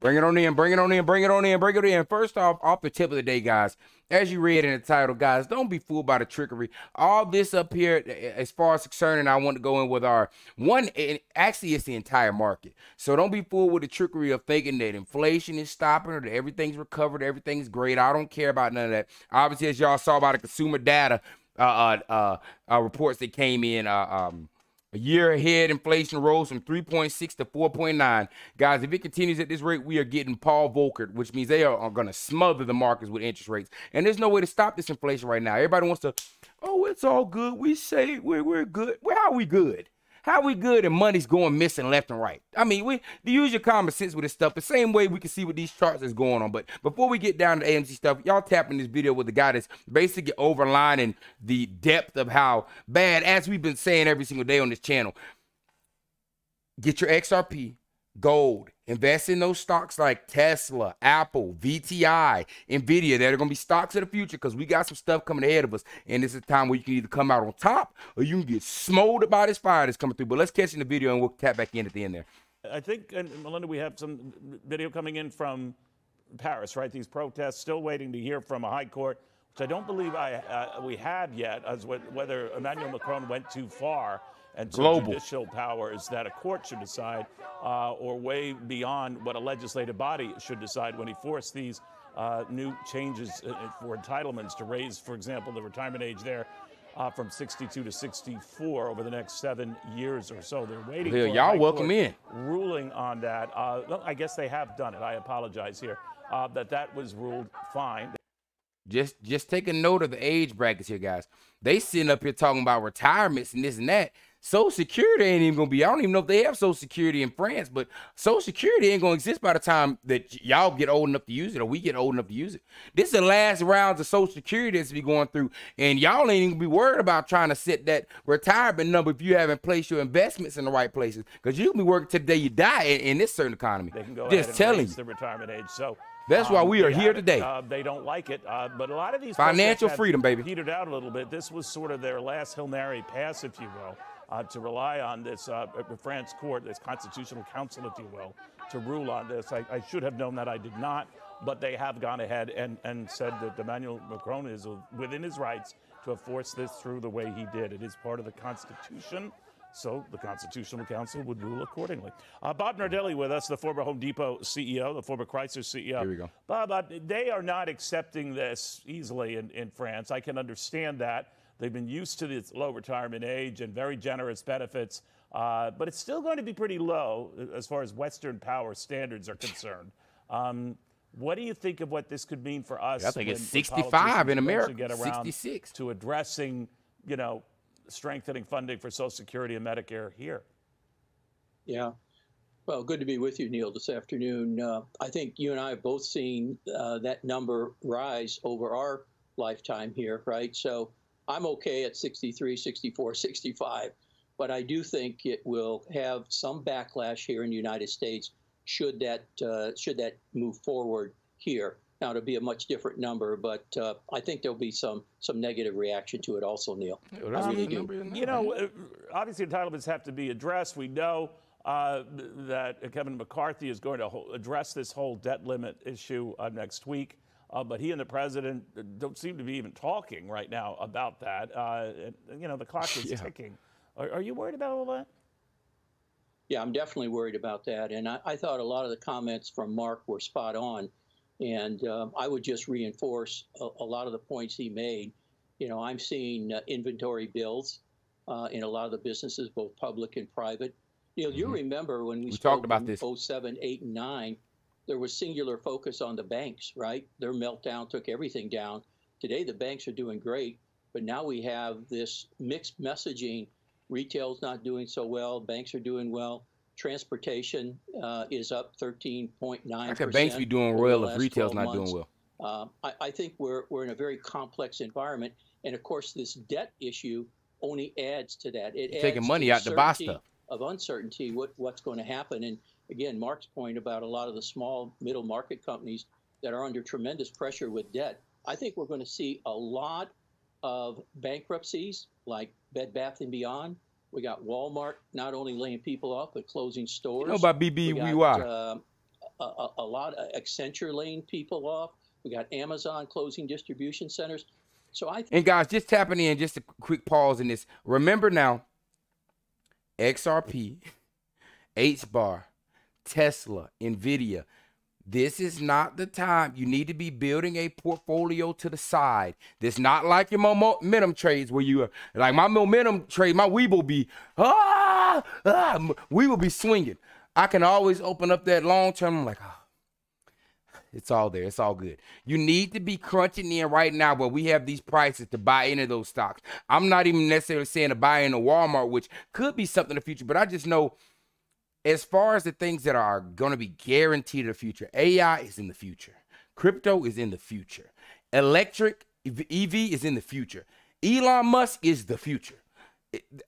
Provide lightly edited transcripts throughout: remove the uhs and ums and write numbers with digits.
Bring it on in, bring it on in, bring it on in, bring it in. First off the tip of the day, guys, as you read in the title, guys, don't be fooled by the trickery. All this up here, as far as concerning, I want to go in with our one, actually it's the entire market. So don't be fooled with the trickery of thinking that inflation is stopping or that everything's recovered, everything's great. I don't care about none of that. Obviously, as y'all saw by the consumer data reports that came in, a year ahead, inflation rose from 3.6 to 4.9. Guys, if it continues at this rate, we are getting Paul Volcker, which means they are going to smother the markets with interest rates. And there's no way to stop this inflation right now. Everybody wants to, oh, it's all good. We say we're good. Well, how are we good? How we good and money's going missing left and right? I mean, we use your common sense with this stuff. The same way we can see what these charts is going on. But before we get down to AMC stuff, y'all tapping this video with the guy that's basically overlining the depth of how bad, as we've been saying every single day on this channel. Get your XRP, gold, invest in those stocks like Tesla, Apple, VTI, Nvidia. That are going to be stocks of the future because we got some stuff coming ahead of us. And this is a time where you can either come out on top or you can get smoldered by this fire that's coming through. But let's catch in the video and we'll tap back in at the end there. I think, and Melinda, we have some video coming in from Paris, right? These protests, still waiting to hear from a high court, which I don't believe we have yet, as whether Emmanuel Macron went too far and to judicial powers that a court should decide, or way beyond what a legislative body should decide when he forced these new changes for entitlements to raise, for example, the retirement age there from 62 to 64 over the next 7 years or so. They're waiting for y'all welcome in ruling on that. I guess they have done it. I apologize here. That was ruled fine. Just take a note of the age brackets here, guys. They sitting up here talking about retirements and this and that. Social Security ain't even gonna be. I don't even know if they have Social Security in France, but Social Security ain't gonna exist by the time that y'all get old enough to use it or we get old enough to use it. This is the last rounds of Social Security that's be going through, and y'all ain't even gonna be worried about trying to set that retirement number if you haven't placed your investments in the right places, because you can be working till the day you die in this certain economy. They can go just ahead and raise the retirement age. So that's why we are here today. They don't like it, but a lot of these financial freedom, baby, petered out a little bit. This was sort of their last Hail Mary pass, if you will. To rely on this France court, this constitutional council, if you will, to rule on this. I should have known that. I did not, but they have gone ahead and said that Emmanuel Macron is within his rights to have forced this through the way he did. It is part of the Constitution, so the Constitutional Council would rule accordingly. Bob Nardelli with us, the former Home Depot CEO, the former Chrysler CEO. Here we go. Bob, they are not accepting this easily in France. I can understand that. They've been used to this low retirement age and very generous benefits, but it's still going to be pretty low as far as Western power standards are concerned. What do you think of what this could mean for us? I think it's 65 in America, get around 66 to addressing, strengthening funding for Social Security and Medicare here. Yeah. Well, good to be with you, Neil, this afternoon. I think you and I have both seen that number rise over our lifetime here, right? So I'm okay at 63, 64, 65, but I do think it will have some backlash here in the United States should that move forward here. Now, it'll be a much different number, but I think there'll be some negative reaction to it also, Neil. Obviously, entitlements have to be addressed. We know that Kevin McCarthy is going to address this whole debt limit issue next week. But he and the president don't seem to be even talking right now about that. The clock is ticking. Are you worried about all that? Yeah, I'm definitely worried about that. And I thought a lot of the comments from Mark were spot on. And I would just reinforce a lot of the points he made. I'm seeing inventory bills in a lot of the businesses, both public and private. You remember when we talked about this 07, 8, and 9. There was singular focus on the banks, right? Their meltdown took everything down. Today, the banks are doing great, but now we have this mixed messaging. Retail's not doing so well. Banks are doing well. Transportation is up 13.9%. How could banks be doing well if retail's not doing well? I think we're in a very complex environment. And, of course, this debt issue only adds to that. It adds taking money out to buy stuff. Of uncertainty, what's going to happen. And again, Mark's point about a lot of the small middle market companies that are under tremendous pressure with debt. I think we're going to see a lot of bankruptcies like Bed Bath & Beyond. We got Walmart not only laying people off, but closing stores. About BBY. a lot of Accenture laying people off. We got Amazon closing distribution centers. So and guys, just tapping in, just a quick pause in this. Remember now, XRP, HBAR, Tesla, NVIDIA. This is not the time. You need to be building a portfolio to the side. This not like your momentum trades where you are like my momentum trade. My we will be we will be swinging. I can always open up that long term. I'm like, it's all there. It's all good. You need to be crunching in right now where we have these prices to buy into those stocks. I'm not even necessarily saying to buy into Walmart, which could be something in the future, but I just know as far as the things that are going to be guaranteed in the future, AI is in the future. Crypto is in the future. Electric EV is in the future. Elon Musk is the future.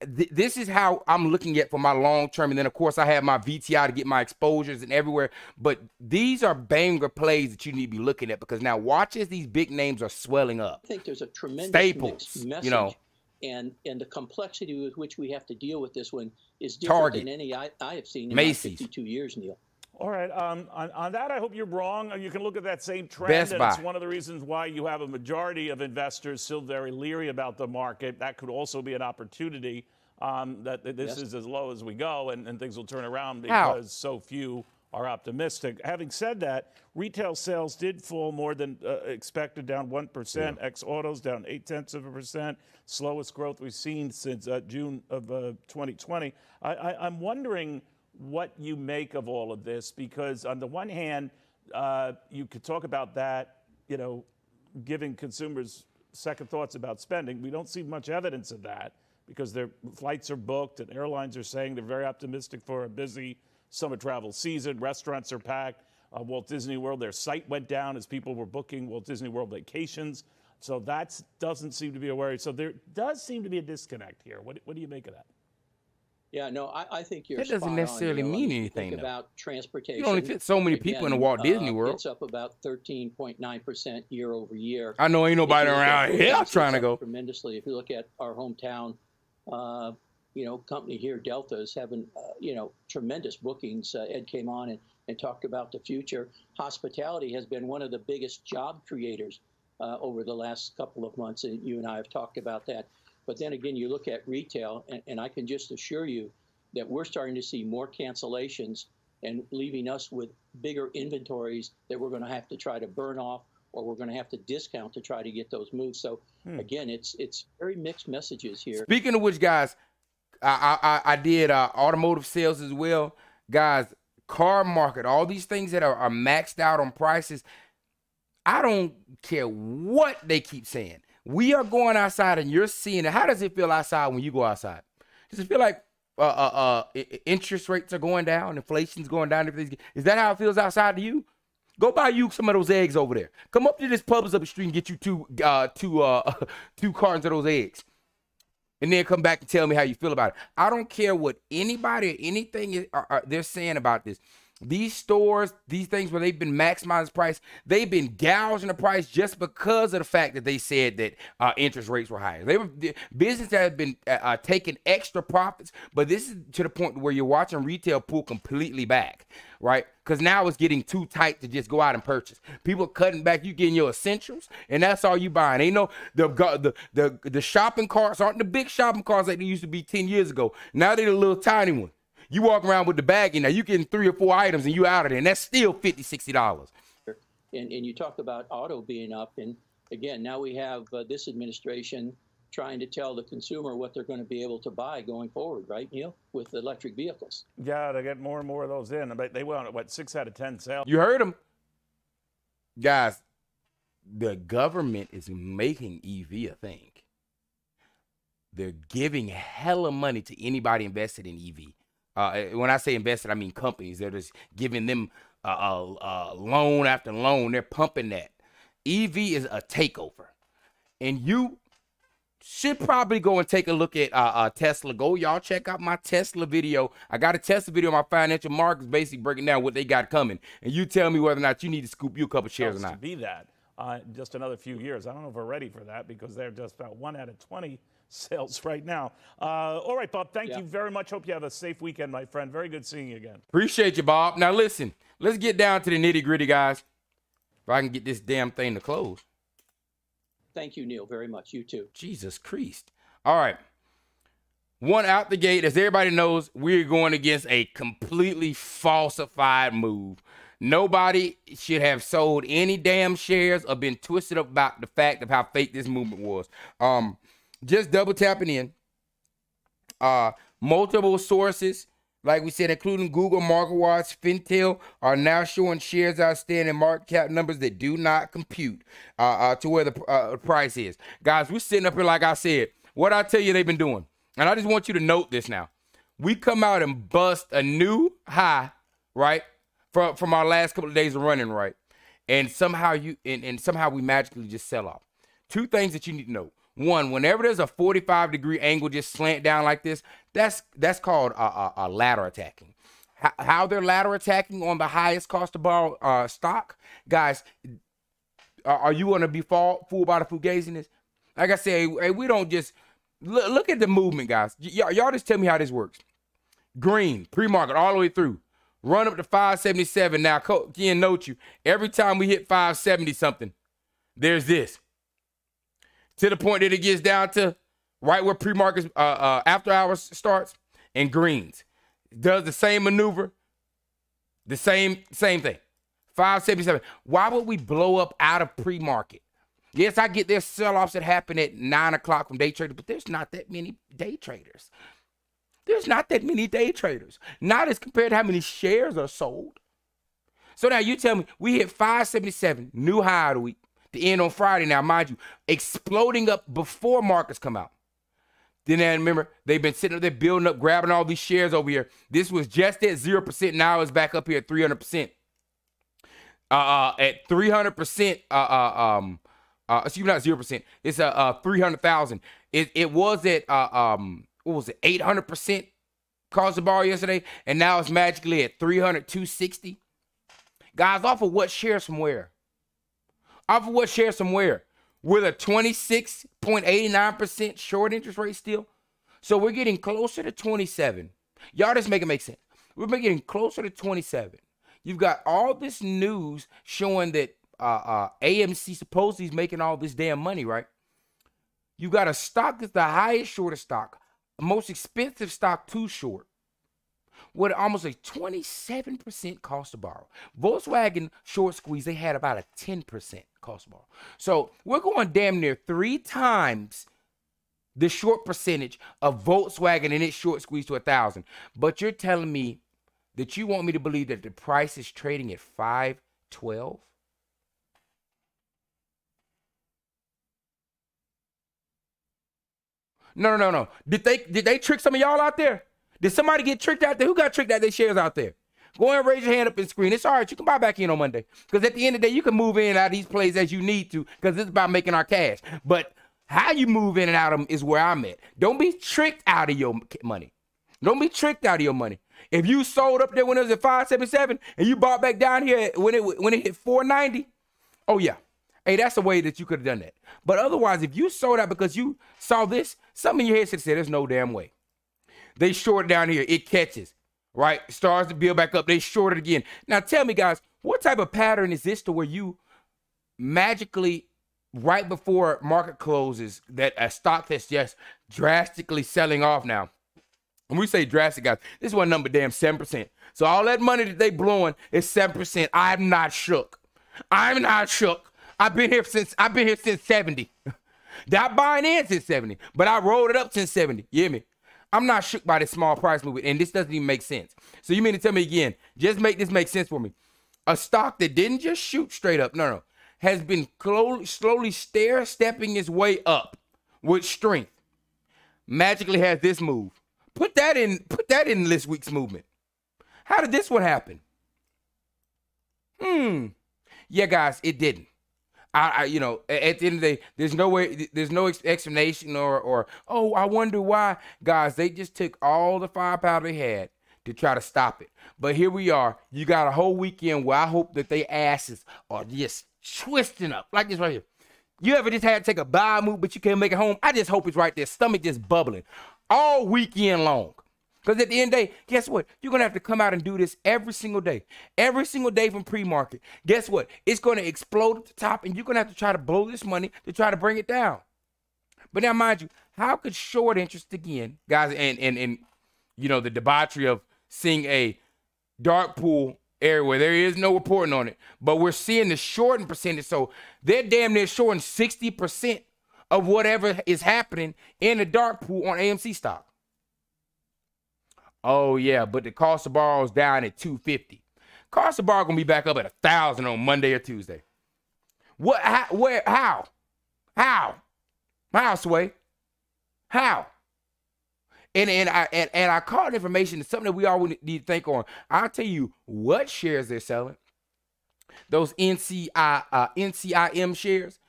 This is how I'm looking at for my long term. And then, of course, I have my VTI to get my exposures and everywhere. But these are banger plays that you need to be looking at because now watch as these big names are swelling up. I think there's a tremendous Staples, message, you know. And the complexity with which we have to deal with this one is different Target. than any I have seen in Macy's. my 52 years, Neil. All right. On that, I hope you're wrong. You can look at that same trend, Best and Buy. it's one of the reasons why you have a majority of investors still very leery about the market. That could also be an opportunity that this is as low as we go, and things will turn around because so few are optimistic. Having said that, retail sales did fall more than expected, down 1%. Ex-autos down 0.8%. Slowest growth we've seen since June of 2020. I'm wondering what you make of all of this, because on the one hand, you could talk about that, you know, giving consumers second thoughts about spending. We don't see much evidence of that because their flights are booked and airlines are saying they're very optimistic for a busy summer travel season. Restaurants are packed. Walt Disney World, their site went down as people were booking Walt Disney World vacations. So that doesn't seem to be a worry. So there does seem to be a disconnect here. What do you make of that? Yeah, no, I think you're That doesn't necessarily mean anything, Think though. about transportation. You only fit so many people in the Walt Disney World. It's up about 13.9% year over year. I know ain't nobody around here trying to go. Tremendously. If you look at our hometown, you know, company here, Delta, is having, you know, tremendous bookings. Ed came on and talked about the future. Hospitality has been one of the biggest job creators over the last couple of months, and you and I have talked about that. But then again, you look at retail, and I can just assure you that we're starting to see more cancellations and leaving us with bigger inventories that we're going to have to try to burn off, or we're going to have to discount to try to get those moved. So again, it's very mixed messages here. Speaking of which, guys, I did automotive sales as well. Guys, car market, all these things that are maxed out on prices, I don't care what they keep saying. We are going outside and you're seeing it. How does it feel outside when you go outside? Does it feel like interest rates are going down, inflation's going down? Is that how it feels outside to you? Go buy you some of those eggs over there. Come up to this Publix up the street and get you two cartons of those eggs. And then come back and tell me how you feel about it. I don't care what anybody or anything they're saying about this. These stores, these things where they've been maximizing price, they've been gouging the price just because of the fact that they said that interest rates were higher. Business has been taking extra profits, but this is to the point where you're watching retail pull completely back, right? Because now it's getting too tight to just go out and purchase. People are cutting back. You getting your essentials, and that's all you buying. Ain't no the shopping carts aren't the big shopping carts like they used to be 10 years ago. Now they're the little tiny one. You walk around with the bag in there, you getting 3 or 4 items and you out of there, and that's still $50, $60. And you talk about auto being up, and again, now we have this administration trying to tell the consumer what they're going to be able to buy going forward, right, Neil, with electric vehicles. Yeah, they get more and more of those in. But they went, what, 6 out of 10 sales? You heard them. Guys, the government is making EV a thing. They're giving hella money to anybody invested in EV. When I say invested, I mean companies. They're just giving them loan after loan. They're pumping that. EV is a takeover. And you should probably go and take a look at Tesla. Go, y'all check out my Tesla video. I got a Tesla video on my financial markets basically breaking down what they got coming. And you tell me whether or not you need to scoop you a couple shares or not. To be that, just another few years. I don't know if we're ready for that because they're just about 1 out of 20 sales right now. All right, Bob, thank you very much. Hope you have a safe weekend, my friend. Very good seeing you again. Appreciate you, Bob. Now, listen, let's get down to the nitty gritty, guys. If I can get this damn thing to close. Thank you, Neil, very much. You too. Jesus Christ. All right. One out the gate, as everybody knows, we're going against a completely falsified move. Nobody should have sold any damn shares or been twisted up about the fact of how fake this movement was. Just double tapping in. Multiple sources, like we said, including Google, MarketWatch, Fintel, are now showing shares outstanding market cap numbers that do not compute to where the price is. Guys, we're sitting up here, like I said, what I tell you they've been doing. And I just want you to note this now. We come out and bust a new high, right, from our last couple of days of running, right? And somehow somehow we magically just sell off. Two things that you need to know. One, whenever there's a 45-degree angle just slant down like this, that's called a ladder attacking. How they're ladder attacking on the highest cost to borrow stock, guys, are you going to be fooled by the fugaziness? Like I say, hey, we don't just look at the movement, guys. Y'all just tell me how this works. Green, pre-market, all the way through. Run up to 577. Now, again, note you, every time we hit 570 something, there's this. To the point that it gets down to right where pre-market after hours starts, and greens. Does the same maneuver, the same thing. 577. Why would we blow up out of pre-market? Yes, I get there's sell-offs that happen at 9 o'clock from day traders, but there's not that many day traders. There's not that many day traders. Not as compared to how many shares are sold. So now you tell me, we hit 577, new high of the week. The end on Friday now, mind you, exploding up before markets come out. Then remember, they've been sitting up there building up, grabbing all these shares over here. This was just at 0%. Now it's back up here at 300%. At 300%, excuse me, not 0%. It's 300,000. It was at what was it, 800% cost to borrow yesterday, and now it's magically at 260. Guys, off of what shares from where? Off of what shares from where? With a 26.89% short interest rate still. So we're getting closer to 27. Y'all just make it make sense. We're getting closer to 27. You've got all this news showing that AMC supposedly is making all this damn money, right? You got a stock that's the highest shortest stock, most expensive stock to short, with almost a 27% cost to borrow. Volkswagen short squeeze, they had about a 10% cost to borrow. So we're going damn near 3 times the short percentage of Volkswagen and its short squeeze to 1,000. But you're telling me that you want me to believe that the price is trading at 512? No. Did they trick some of y'all out there? Did somebody get tricked out there? Who got tricked out their shares out there? Go ahead and raise your hand up and screen. It's all right. You can buy back in on Monday. Because at the end of the day, you can move in and out of these plays as you need to, because it's about making our cash. But how you move in and out of them is where I'm at. Don't be tricked out of your money. Don't be tricked out of your money. If you sold up there when it was at 577 and you bought back down here when it hit 490, oh yeah. Hey, that's a way that you could have done that. But otherwise, if you sold out because you saw this, something in your head should say, there's no damn way. They short down here. It catches, right? Starts to build back up. They short it again. Now, tell me, guys, what type of pattern is this to where you magically, right before market closes, that a stock that's just drastically selling off now? When we say drastic, guys, this is one number, damn 7%. So all that money that they blowing is 7%. I'm not shook. I'm not shook. I've been here since 70. Not buying in since 70, but I rolled it up since 70. You hear me? I'm not shook by this small price movement, and this doesn't even make sense. So you mean to tell me again, just make this make sense for me. A stock that didn't just shoot straight up, no, has been slowly stair-stepping its way up with strength. Magically has this move. Put that in this week's movement. How did this one happen? Yeah, guys, it didn't. At the end of the day, there's no way, there's no explanation or oh, I wonder why. Guys, they just took all the firepower they had to try to stop it. But here we are. You got a whole weekend where I hope that they asses are just twisting up like this right here. You ever just had to take a buy move, but you can't make it home? I just hope it's right there. Stomach just bubbling all weekend long. Because at the end of the day, guess what? You're going to have to come out and do this every single day. Every single day from pre-market. Guess what? It's going to explode at the top, and you're going to have to try to blow this money to try to bring it down. But now, mind you, how could short interest again, guys, and you know, the debauchery of seeing a dark pool area where there is no reporting on it, but we're seeing the shorting percentage. So they're damn near shorting 60% of whatever is happening in the dark pool on AMC stock. Oh, yeah, but the cost of borrow is down at $250. Cost of borrow going to be back up at $1,000 on Monday or Tuesday. What? How? Where? How? How? How, Sway? How? And I caught information. It's something that we all need to think on. I'll tell you what shares they're selling. Those NCIM shares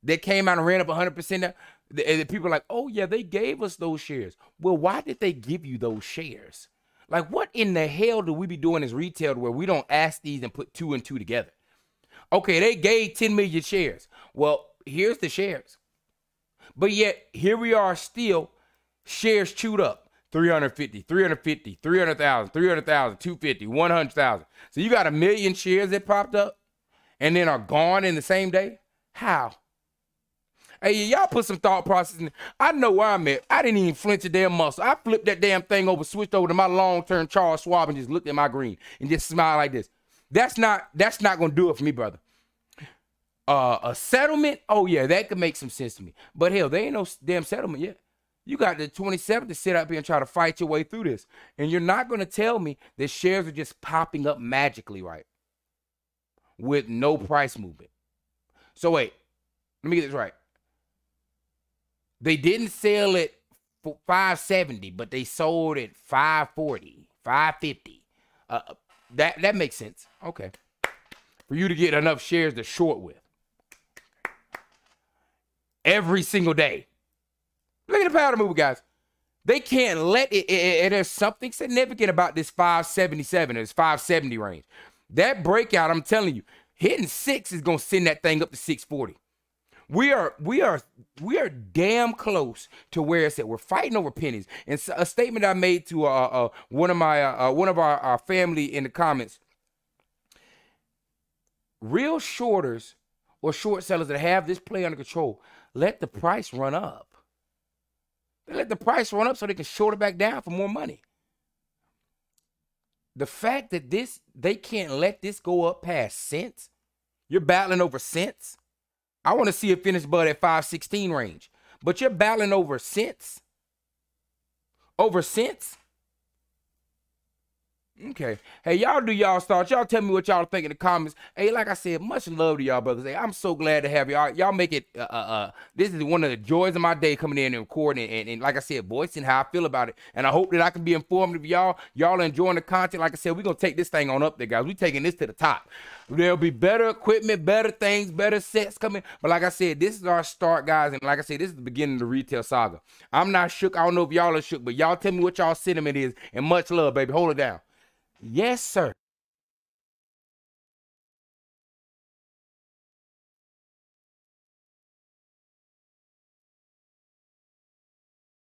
that came out and ran up 100% now. The people are like, oh, yeah, they gave us those shares. Well, why did they give you those shares? Like, what in the hell do we be doing as retail where we don't ask these and put 2 and 2 together? Okay, they gave 10 million shares. Well, here's the shares. But yet, here we are still, shares chewed up. 350, 350, 300,000, 300,000, 250, 100,000. So you got 1 million shares that popped up and then are gone in the same day? How? Hey, y'all put some thought process in. I know where I'm at. I didn't even flinch a damn muscle. I flipped that damn thing over, switched over to my long-term Charles Schwab and just looked at my green and just smiled like this. That's not going to do it for me, brother. A settlement? Oh, yeah, that could make some sense to me. But hell, there ain't no damn settlement yet. You got the 27th to sit up here and try to fight your way through this. And you're not going to tell me that shares are just popping up magically, right? With no price movement. So wait, let me get this right. They didn't sell it for $570, but they sold it $540, $550. That makes sense. Okay. For you to get enough shares to short with. Every single day. Look at the powder mover, guys. They can't let it, and there's something significant about this 577, this 570 range. That breakout, I'm telling you, hitting 6 is going to send that thing up to 640. We are damn close to where it's at. We're fighting over pennies. And a statement I made to one of our family in the comments. Real shorters or short sellers that have this play under control, let the price run up. They let the price run up so they can short it back down for more money. The fact that they can't let this go up past cents. You're battling over cents. I want to see it finish above that 516 range. But you're battling over cents. Over cents? Okay. Hey, y'all do y'all thoughts. Y'all tell me what y'all think in the comments. Hey, like I said, much love to y'all, brothers. Hey, I'm so glad to have y'all. Y'all make it, this is one of the joys of my day coming in and recording and like I said, voicing how I feel about it. And I hope that I can be informative to y'all. Y'all enjoying the content. Like I said, we're going to take this thing on up there, guys. We're taking this to the top. There'll be better equipment, better things, better sets coming. But like I said, this is our start, guys. And like I said, this is the beginning of the retail saga. I'm not shook. I don't know if y'all are shook, but y'all tell me what y'all sentiment is. And much love, baby. Hold it down. Yes, sir.